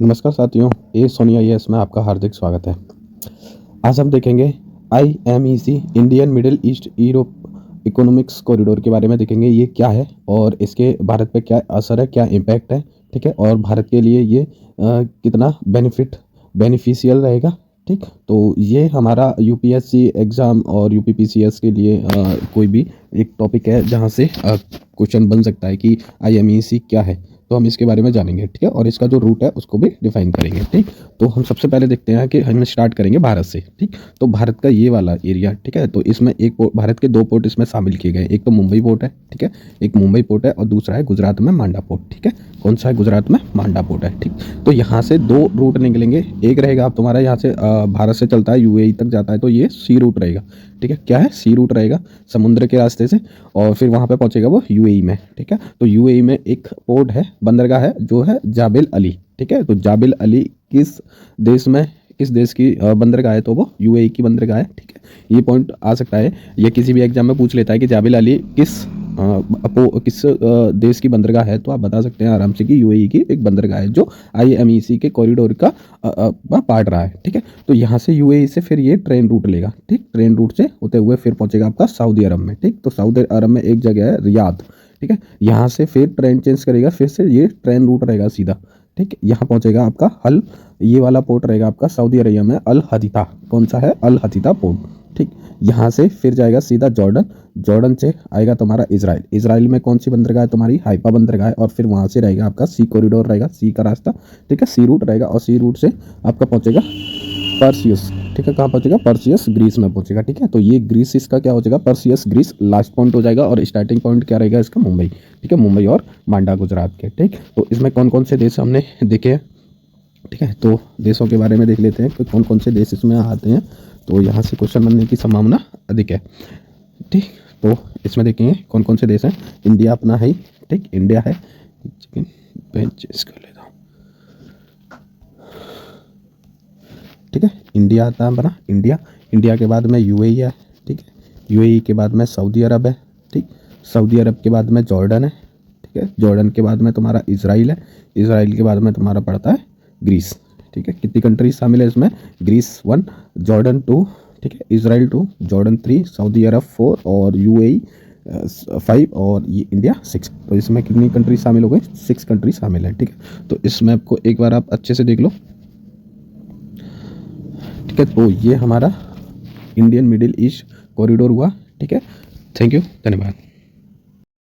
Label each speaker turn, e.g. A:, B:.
A: नमस्कार साथियों, ए सोनिया यस में आपका हार्दिक स्वागत है। आज हम देखेंगे IMEC Indian middle east Europe economics corridor के बारे में देखेंगे। ये क्या है और इसके भारत पे क्या असर है, क्या इम्पैक्ट है, ठीक है, और भारत के लिए ये कितना बेनिफिशियल रहेगा। ठीक, तो ये हमारा UPSC एग्ज़ाम और UPPCS के लिए कोई भी एक टॉपिक है जहाँ से क्वेश्चन बन सकता है कि IMEC क्या है। तो हम इसके बारे में जानेंगे, ठीक है, और इसका जो रूट है उसको भी डिफाइन करेंगे। ठीक, तो हम सबसे पहले देखते हैं कि हम स्टार्ट करेंगे भारत से। ठीक, तो भारत का ये वाला एरिया, ठीक है, तो इसमें भारत के दो पोर्ट इसमें शामिल किए गए। एक तो मुंबई पोर्ट है, ठीक है, एक मुंबई पोर्ट है, और दूसरा है गुजरात में मांडा पोर्ट। ठीक है, कौन सा है? गुजरात में मांडा पोर्ट है। ठीक, तो यहाँ से दो रूट निकलेंगे। एक रहेगा आप तुम्हारा यहाँ से भारत से चलता है UAE तक जाता है, तो ये सी रूट रहेगा। ठीक है, क्या है? सी रूट रहेगा समुद्र के रास्ते से, और फिर वहाँ पे पहुँचेगा वो UAE में। ठीक है, तो UAE में एक पोर्ट है, बंदरगाह है, जो है जाबिल अली। ठीक है, तो जाबिल अली किस देश की बंदरगाह है? तो वो UAE की बंदरगाह है। ठीक है, ये पॉइंट आ सकता है, ये किसी भी एग्जाम में पूछ लेता है कि जाबिल अली किस देश की बंदरगाह है, तो आप बता सकते हैं आराम से कि UAE की एक बंदरगाह है जो IMEC के कॉरिडोर का पार्ट रहा है। ठीक है, तो यहाँ से UAE से फिर ये ट्रेन रूट लेगा। ठीक, ट्रेन रूट से होते हुए फिर पहुँचेगा आपका सऊदी अरब में। ठीक, तो सऊदी अरब में एक जगह है रियाद। ठीक है, यहाँ से फिर ट्रेन चेंज करेगा, फिर से ये ट्रेन रूट रहेगा सीधा। ठीक, यहाँ पहुँचेगा आपका ये वाला पोर्ट रहेगा आपका सऊदी अरबिया में अल हदीदा। कौन सा है? अल हदीदा पोर्ट। ठीक, यहाँ से फिर जाएगा सीधा जॉर्डन से आएगा तुम्हारा इजराइल में कौन सी बंदरगाह है? तुम्हारी हाइफा बंदरगाह है, और फिर वहाँ से रहेगा आपका सी कॉरिडोर रहेगा, सी का रास्ता। ठीक है, सी रूट रहेगा, और सी रूट से आपका पहुँचेगा पर्सियस। ठीक है, कहाँ पहुँचेगा? पर्सियस ग्रीस में पहुँचेगा। ठीक है, तो ये ग्रीस इसका क्या हो जाएगा? पर्सियस ग्रीस लास्ट पॉइंट हो जाएगा, और स्टार्टिंग पॉइंट क्या रहेगा इसका? मुंबई। ठीक है, मुंबई और मांडा गुजरात के। ठीक, तो इसमें कौन कौन से देश हमने देखे हैं? ठीक है, तो देशों के बारे में देख लेते हैं कि कौन कौन से देश इसमें आते हैं। तो यहाँ से क्वेश्चन बनने की संभावना अधिक है। ठीक, तो इसमें देखेंगे कौन कौन से देश हैं। इंडिया अपना है। ठीक, इंडिया है। बेंच कर लेता हूँ। ठीक है, इंडिया आता है अपना। इंडिया के बाद में UAE है। ठीक है, UAE के बाद में सऊदी अरब है। ठीक, सऊदी अरब के बाद में जॉर्डन है। ठीक है, जॉर्डन के बाद में तुम्हारा इजराइल है। इजराइल के बाद में तुम्हारा पड़ता है ग्रीस। ठीक है, कितनी कंट्रीज शामिल है इसमें? ग्रीस 1, जॉर्डन 2, ठीक है, इजराइल 2, जॉर्डन 3, सऊदी अरब 4, और UAE 5, और ये इंडिया 6। तो इसमें कितनी कंट्रीज शामिल हो गई? 6 कंट्रीज शामिल है। ठीक है, तो इस मैप को एक बार आप अच्छे से देख लो। ठीक है, तो ये हमारा इंडियन मिडिल ईस्ट कॉरिडोर हुआ। ठीक है, थैंक यू, धन्यवाद।